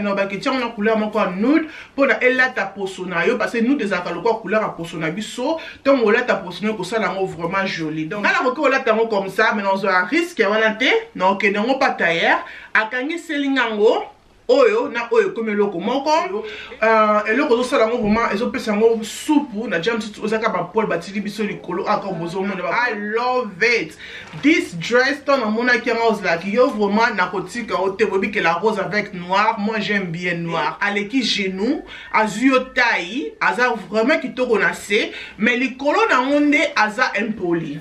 Non, bah, qui tient la couleur encore nude pour la elle ta posonayo parce que nous des accords quoi couleur à posonabiso donc on l'a ta posonayo pour ça là vraiment joli donc là on l'a tango comme ça mais dans un risque on a té non que non pas tailleur à kangi selingango oyo na oyo comme loko moko eloko zo sala ngo vraiment ezo pesa ngo soupe na jam tout ozaka ba Paul batili biso likolo aka bozo mona I love it. This dress ton mona ki rose là qui yo vraiment na kotika o te bobi que la rose avec noir, moi j'aime bien noir aleki genou azuyo taille aza vraiment kitoko na se mais likolo na onde aza impoli.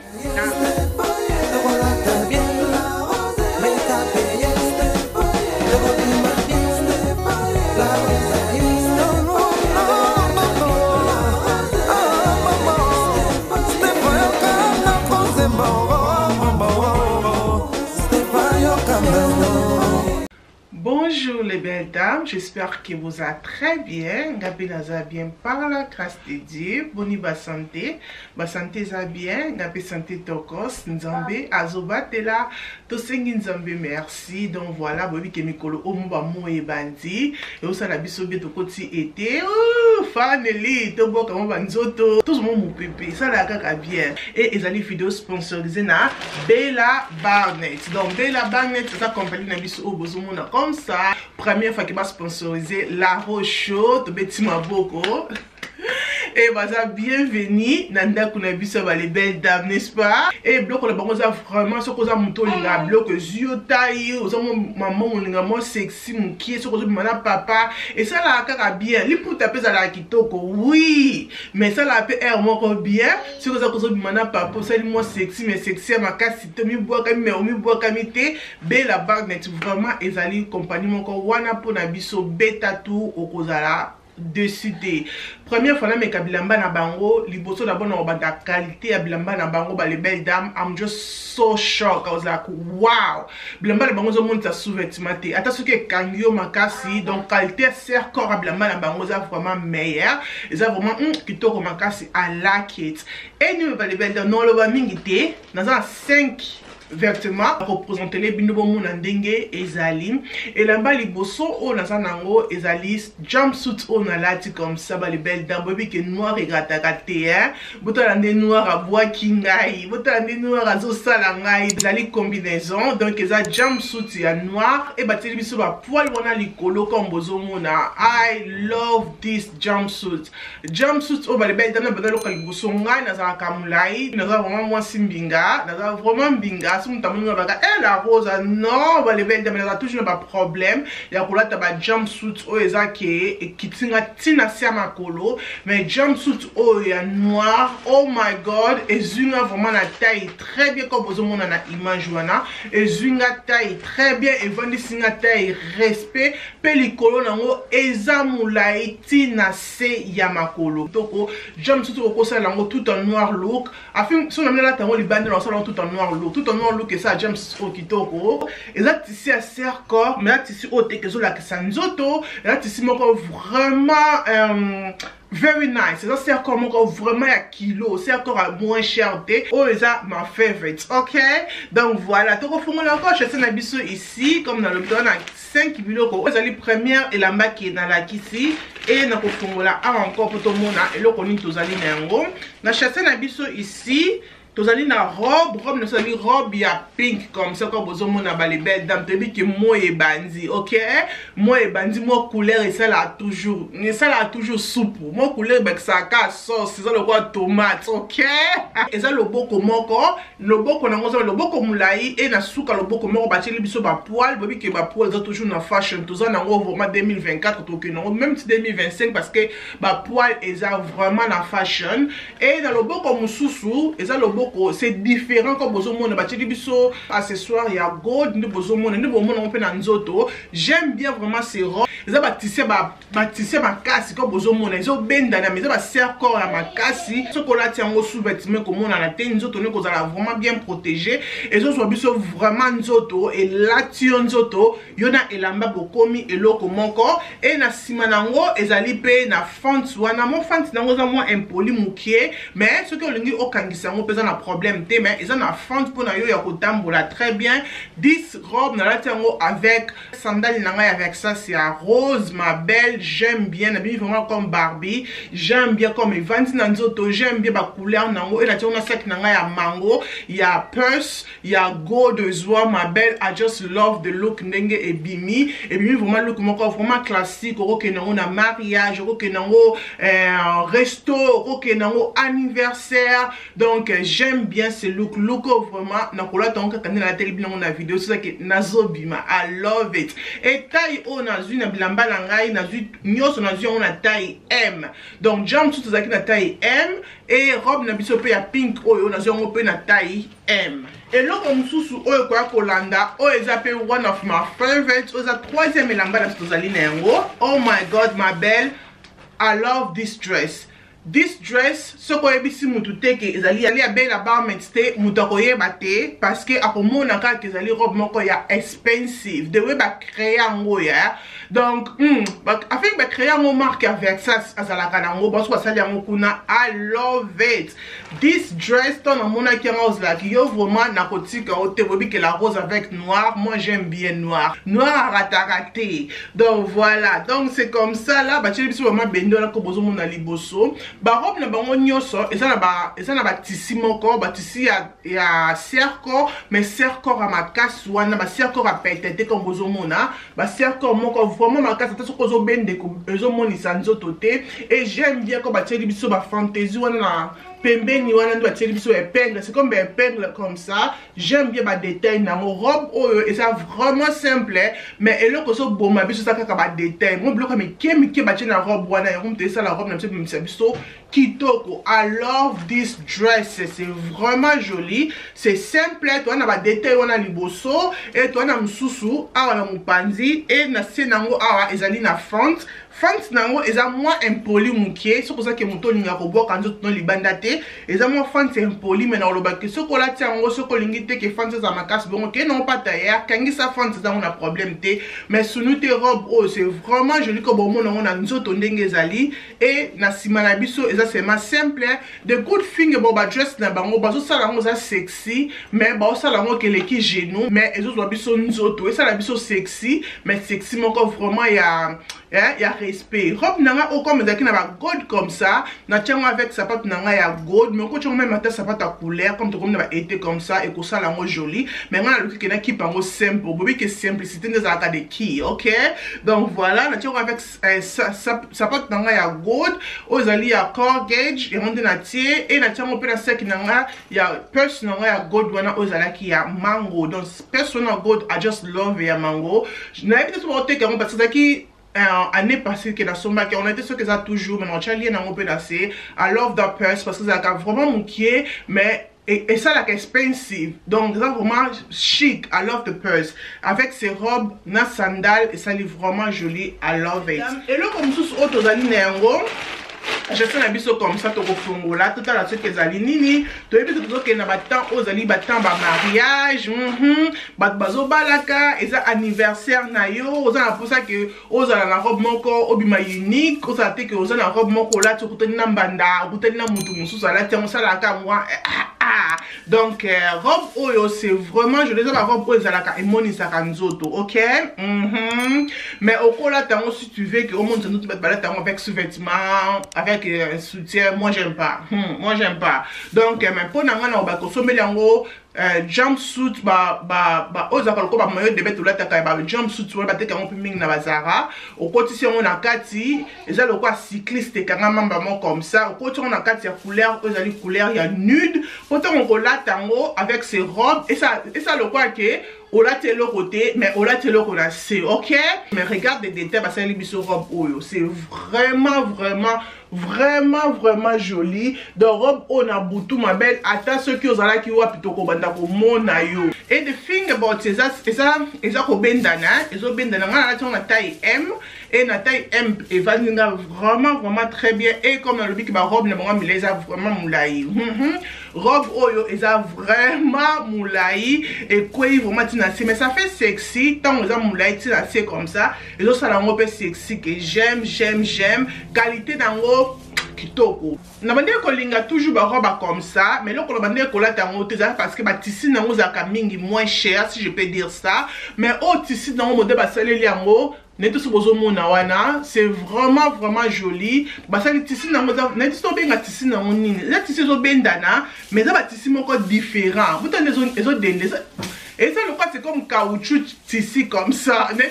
Bonjour les belles dames, j'espère que vous allez très bien. Gabi naza bien par la grâce de Dieu. Boni ba santé za bien. Gabi santé tokos nzambe azoba tela to sengi nzambe merci. Donc voilà, bobi ke mikolo o mba mo e bandi. Et osa la biso bien to koti été. Faneli to boka mo banzoto. Tout le monde pépé, ça la kaka bien. Et ezali vidéo sponsorisée na Bella Barnett. Donc Bella Barnett c'est sa compagnie na biso o bozo mona comme ça. Première fois qu'il m'a sponsorisé La Roche-Chaude, Betty Maboko. Et baza bienvenue nanda kuna biso ba les belles dames n'est-ce pas et bloc on a vraiment ce qu'on a monto linga bloc ziotai oza maman on mo sexy mon qui ce qu'on mana papa et ça la kaka bien li pour taper ça la kitoko oui mais ça la peut air moko bien ce qu'on mana papa ça li mo sexy mais sexy ma kasi to mi bois comme mi bois kamité Bella Barnett vraiment ezali compagnie moko wana pona biso beta tout okozala décidé. Première fois là mes kabilamba na bango liboso d'abord na banda qualité ya bilamba na bango ba les belles dames I'm just so shocked. I was like wow bilamba na bango zo monta sous-vêtement te ata soki kangyo makasi donc qualité sert corps à bilamba na bango za vraiment meilleur et ça vraiment kitoko makasi I like it et nous ba les belles dames non lo ba mingi te na za 5 vêtements représenter les binobo mon ndenge ezali et là bas liboso on a nango ezali jumpsuit on a lati comme ça ba les belles dames bobi que noir et gata gate hein botala ndé noir à bois kingai botala ndé noir à zo sala ngai ezali combinaison donc eza jumpsuit ya noir et bateli biso ba poil wana likolo comme bozo mona I love this jumpsuit o ba les belles dames na badalo ka liboso ngai na za kamulai na za vraiment moi simbinga na za vraiment mbinga la rose non les belles dames a toujours pas problème il y a pour là ta jumpsuit o ezaki kitinga tina sia makolo mais jumpsuit o ya noir oh my god ezunga vraiment la taille très bien comme vous monde na image wana ezunga taille très bien et vandi singa taille respect pelikolo nango ezamulai tina se ya makolo toko jumpsuit o ko sala nango tout en noir look afin son amena la tango libande na sala tout en noir look tout en noir look et ça j'aime au kitoko et là ici à serre corps mais là ici au tekezo la sanzoto et là ici moko vraiment very nice c'est ça c'est encore mon vraiment à kilo c'est encore à moins cher oh ça ma favorite ok donc voilà tout refond encore je sais nabiso ici comme dans le don à 5 biloko vous allez première et la qui est dans la ici et na refond là encore pour tout le monde et le koni tous allez nango na chasse nabiso ici tozali na robe na sali robe ya pink comme ça comme bozo mona ba les belles dames te bi que moi et bandi ok moi et bandi moi couleur et ça là toujours soupe moi couleur ba ça ka sauce ça le quoi tomate ok et ça le boko moko le boko na ngoza le boko mulai et na suka le boko moko ba tili biso ba poil bobi que ba poil ça toujours na fashion tout ça na ngo vraiment 2024 to que non même si 2025 parce que ba poil et ça vraiment na fashion et dans le boko mususu et ça le c'est différent comme bozo mona batili biso accessoire ya gold ndi bozo mona ndi bomona on peut na nzoto j'aime bien vraiment ces robes eza batissé makasi comme bozo mona ezo benda na meza ba serre corps ya makasi sokola tiango sous-vêtement comme on a te nzoto ne kozala vraiment bien protégé ezo so biso vraiment nzoto et la tio nzoto yona elamba bokomi eloko moko et na sima nango ezali pe na fente wana mo fente nango za mo impoli mukie mais ce que olingi okangisa ngo pesa na na problème te mais eza na fente pour na yo ya kotambola très bien. This robe na lati yango avec sandales na ngai avec ça c'est à rose ma belle, j'aime bien na bien vraiment comme Barbie, j'aime bien comme Evanti na nzoto, j'aime bien ba couleur nango et na tia na sac na ngai ya mango, il y a purse, il y a gold de joie ma belle. I just love the look ndenge et bimi vraiment look moko vraiment classique oke nango na mariage oke nango resto oke nango anniversaire. Donc j'aime bien ce look vraiment na kola tonka kana la télé bino na vidéo c'est ça que nazo bima. I love it. Et taille o nazu na bilamba na ngai nazu nyoso nazu on a taille M. Donc jumpsuit zaki na taille M et robe na biso pe ya pink oyo nazu on pe na taille M. Et là comme sous oyo kwa kolanda o ezape one of my favorites oza troisième elamba na tozali na yango. Oh my god ma belle, I love this dress. This dress, ce qu'on a ici mutu que ezali ali abe la barment te mutakoye bate parce que akomona ka que ezali robe moko ya expensive de we ba créer ngo ya. Donc afin ba créer ngo marque avec ça azala kana ngo parce que ça yango kuna. I love it. This dress ton amona ki rose là qui yo vraiment na kotika o te bobi que la rose avec noir. Moi j'aime bien noir. Noir rataraté. Donc voilà. Donc c'est comme ça là ba tsheli biso vraiment bendo na ko bozo mona liboso. Ba robe na bango nyoso eza na ba tisi moko ba tisi ya cercle mais cercle à makasi wana ba cercle à petete comme bozo mona ba cercle moko vraiment makasi ta soko zo bende ko ezo monisa nzoto te. Et j'aime bien ko ba tsheli biso ba fantaisie wana na pembeni wana ndo bateli biso épingle, c'est comme des épingles comme ça. J'aime bien ba détail na mon robe oyo et ça vraiment simple mais eloko so boma biso ça kaka ba détail. Mon bloc mais ke ba na robe wana ya kumte ça la robe na biso kitoko. I love this dress, c'est vraiment joli, c'est simple, toi na ba détail wana liboso et toi na msusu awa na mupanzi et na senango awa ezali na font nango eza moins impoli mukie, c'est pour ça que moto linga ko boka nzoto no libanda te. Eza moins font c'est impoli mais na loba ke soko la tiango soko lingi te ke font za makasi bon ke non pas tailleur kangi sa font za on a problème te mais sunu te robe oh c'est vraiment joli ko bon mona on a nzoto ndenge ezali et na sima na biso eza c'est ma simple the good thing about ba dress na bango bazo sala ngo za sexy mais ba sala ngo ke leki genou mais ezo zo biso nzoto et ça la biso sexy mais sexy moko vraiment ya respect. Robe nanga o comme ezaki na ba gold comme ça na tiango avec sapato nanga ya gold mais ko tiango même ata sapato à couleur comme to comme na ba été comme ça et ko sala ngo joli mais nga na luki ke na ki pango simple bobi que simplicité des aka de qui. OK donc voilà na tiango avec sapato nanga ya gold ozali ya core gauge et ronde na tie et na tiango pe na sec nanga ya purse nanga ya gold wana ozala ki ya mango. Donc personal gold I just love ya mango. Na évité tout monter que parce que année passée que la somme on a été sûr que ça toujours mais on a lié dans mon pédassé. I love that purse parce que ça a vraiment mouqué mais et ça là expensive donc ça vraiment chic. I love the purse avec ses robes na sandales et ça est vraiment joli. I love it. Et là comme sous autres zali nengo je fais un biseau comme ça, tu refonds là, tout à l'heure, que zali nini, tu es plutôt que na batan aux ali batan ba mariage, bat bazo balaka, et ça anniversaire na yo, aux a pour ça que aux a la robe moko, obima unique, aux a te que aux a la robe moko là, tu coûtes na banda, coûtes na mutu musu ça là, tiens ça là ka moi. Donc robe oyo c'est vraiment je les ai la robe oyo zalaka emoni sakanzoto. OK mais au cola tango si tu veux que au monde nous mettre balade tango avec sous-vêtements avec soutien moi j'aime pas donc mais pour nanga na ba kosomeli yango jumpsuit ba ozaka ko ba moyo de beto la taka ba jumpsuit wala bateka mo piming na bazara au kotisi on na kati eza le quoi cycliste kanga mamba mo comme ça au kotisi on na kati ya couleur ozali couleur ya nude pourtant on colla tango avec ses robes et ça le quoi que au là t'es le côté mais au là t'es le côté c'est OK mais regarde les détails parce que les biso robe oyo c'est vraiment joli de robe on a boutou ma belle attends ceux qui osala qui wa plutôt ko banda ko mona yo et the thing about ça ko bendana ezo bendana ngana na taille M et na taille M et valinga vraiment très bien et comme dans le bic ba robe na bango mileza vraiment moulayi robe oyo eza vraiment moulayi et quoi vraiment tina mais ça fait sexy tant eza moulayi tina c'est comme ça et ça la robe sexy que j'aime qualité dango kitoko. Na bande kolinga toujours ba robe comme ça, mais loko bande kolata ngo te parce que ba tissu nango zaka mingi moins cher si je peux dire ça, mais au tissu nango modèle ba saleli yango neto so bozo mona wana, c'est vraiment joli. Ba sali tissu nango neto so benga tissu nango nini. La tissu zo bendana, mais ça ba tissu moko différent. Vous tenez les autres dende. Et ça, le quoi, c'est comme caoutchouc tissu comme ça. Mais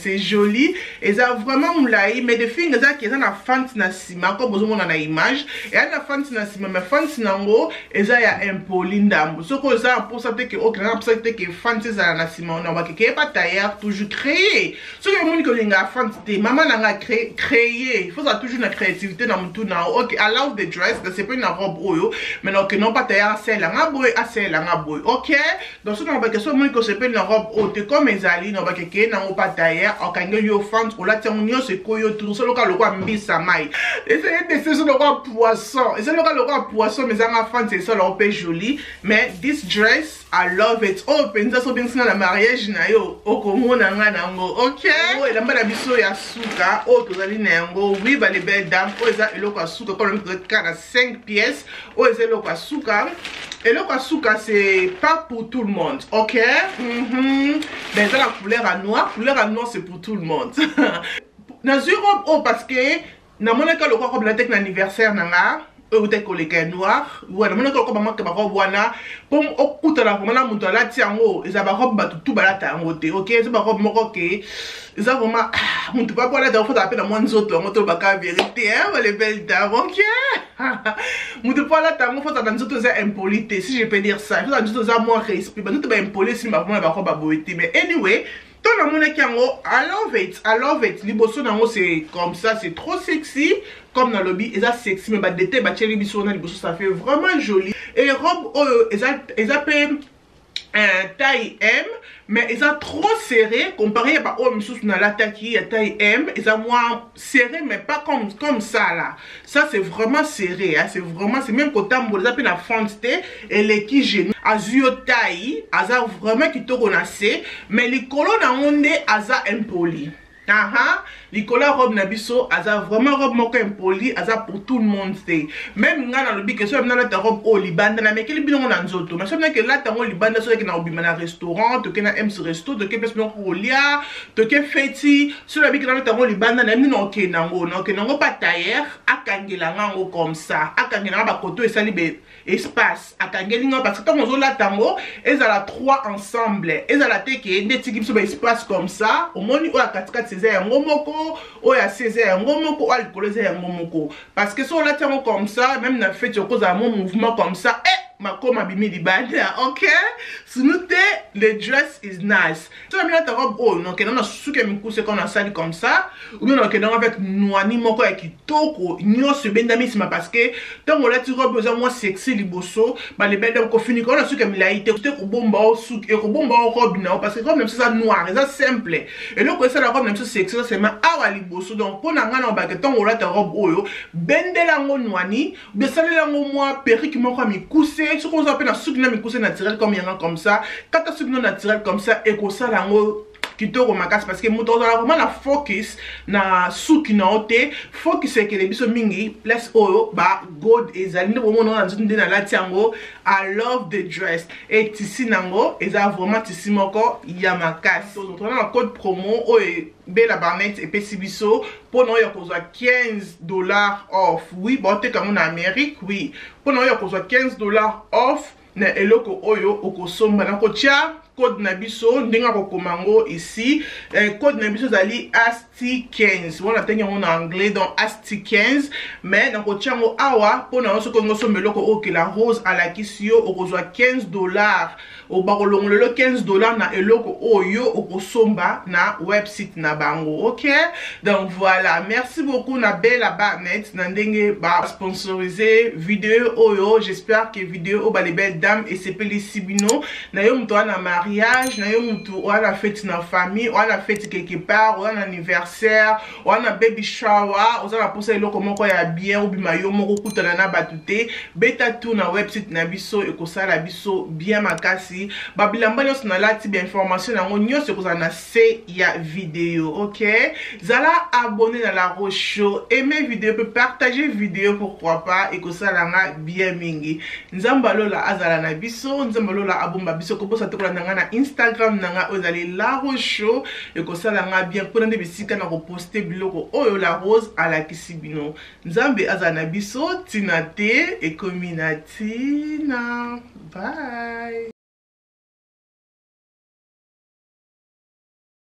c'est joli. Et ça, vraiment, moulaï. Mais des filles, qui sont en fente na sima, comme vous avez dans l'image. Et en fente na sima, mais fente na ngo, et ça, il y a un polindam. Ce que ça, pour ça, que, ok, pour ça, que fente na sima, on va qu'il n'y ait pas tailleur, toujours créé. Ce que vous avez dit, fente, maman n'a créé. Il faut ça toujours la créativité dans tout. Ok, I love the dress, c'est pas une robe, mais non, pas tailleur, c'est la boy, c'est la. Ok, donc ce qu'on va question moi que c'est pas une robe haute comme les alliés on va quelque na pas tailleur en kango yo fente ou la tianyo c'est koyo tout ça le cas le roi mbisa mai et c'est le roi poisson et c'est le roi poisson mais en fente c'est ça le joli mais this dress I love it. Oh, penza so bien na mariage na yo okomona nga nango. Ok. Oh, elamba na biso ya suka. Oh, tozali na yango. Oui, ba les belles dames. Oh, eza eloko ya suka comme le cas à 5 pièces. Oh, eza eloko ya suka. Eloko ya suka c'est pas pour tout le monde. Ok. Ben ça la couleur à noir. Couleur à noir c'est pour tout le monde. Dans une robe oh parce que na mona ka le robe la tek na anniversaire nanga. Ou te koleka noir ou na mona ko ba manke ba robe wana pom okuta la vraiment muto la tiango eza ba robe ba tout balata yango te. OK, c'est ba robe moko ke eza vraiment muto pas la faut taper dans mon zoto ngoto ba ka vérité hein les belles dames. OK. Muto pas la tango faut dans zoto za impolité si je peux dire ça. Faut dans zoto za moins respect. Ba zoto ba impolité si ba vraiment ba robe ba beauté mais anyway ton amour kiango I love it liboso nango c'est comme ça c'est trop sexy comme dans le lobby et ça sexy mais bah d'été bah chéri biso na liboso ça fait vraiment joli et robe eza taille M mais ils sont trop serré comparé à oh monsieur na la taille taille M ils sont moins serré mais pas comme ça là ça c'est vraiment serré hein? C'est vraiment c'est même côté tambo ils appellent la fente et les qui genou azio taille aza vraiment qui te connaissait mais les colonnes na onde aza impoli. Nicolas robe nabiso aza vraiment robe moko impoli aza pour tout le monde c'est même nga na lobi que so na la robe au libanda na mekeli bilongo na nzoto mais so na que la tango libanda so que na obima na restaurant to que na MC resto to que place no kolia to que feti so la bi que na tango libanda na mi no ke nango pas tailleur akangela ngango comme ça akangela ba koto esali be espace akangeli nga parce que tant on la tango ezala trois ensemble ezala te que ndeti ki so ba espace comme ça au moni o akatika Césaire Ngomoko, ou à Césaire Ngomoko, ou à Césaire Ngomoko. Parce que si on l'a comme ça, même dans le fait que à mon mouvement comme ça, ma comme abîmé di banda, ok? Sinuté, le dress is nice. Si on a ta robe, oh, non, que non, sous que me couche qu'on a sali comme ça, ou bien que non, avec noani moko et qui toko, nyo se bendamisme parce que tant on l'a tu robe besoin moins sexy liboso, bah les belles dames qu'on finit qu'on a su que me l'a été, au bomba au souk, et au bomba au robe non, parce que robe même ça noir, c'est simple. Et là, quand ça la robe même ça sexy, c'est ma awa liboso, donc pour n'en gagner bah que tant on l'a ta robe oh yo, bende la noani, bien ça la moi perruque moko mi couche. Ce qu'on appelle un souk naturel comme ça, quand un souk naturel comme ça, et que ça lango qui te remarque parce que nous avons vraiment la focus na souk na ote focus c'est que les biso mingi place oyo ba gold ezali vraiment na nzunde na la tiango. I love the dress et tissu nango eza vraiment tissu moko ya makasi. On a un code promo oyo Bella Barnett et Pessibiso pour nous y a $15 off. Oui, bon t'es comme en Amérique, oui. Pour nous y a $15 off. Na eloko oyo okosomba na kotia code nabiso ndinga kokomango ici code nabiso zali ASTI15 on attend en anglais donc ASTI15 mais na kotia ngo awa pona oso ko ngosomba eloko oke la rose à la kisio okozwa $15 au bakolongo le $15 na eloko oyo okosomba na website na bango. OK, donc voilà, merci beaucoup na Bella Barnett na ndenge ba sponsoriser vidéo oyo. J'espère que vidéo ba les belles dames et c'est les sibino na yo mto na mariage na yo mutu wana fête na famille wana fête quelque part wana anniversaire wana baby shower ozala posa eloko moko ya bien obima yo moko kutana na batute beta tout na website na biso ekosala biso bien makasi babilamba nyonso na lati bien information nango nyonso ekozala na se ya vidéo. OK, zala abonné na La Rose Show, aimez vidéo peut partager vidéo pourquoi pas ekosala nga bien mingi. Nzamba lola azala na biso nzamba lola abomba biso ko posa tokola nanga na Instagram nanga ozali La Rose Show ekosala nga bien pona nde bisika na ko poster biloko oyo La Rose ala kisibino. Nzambe azala na biso tina te ekominatina. Bye.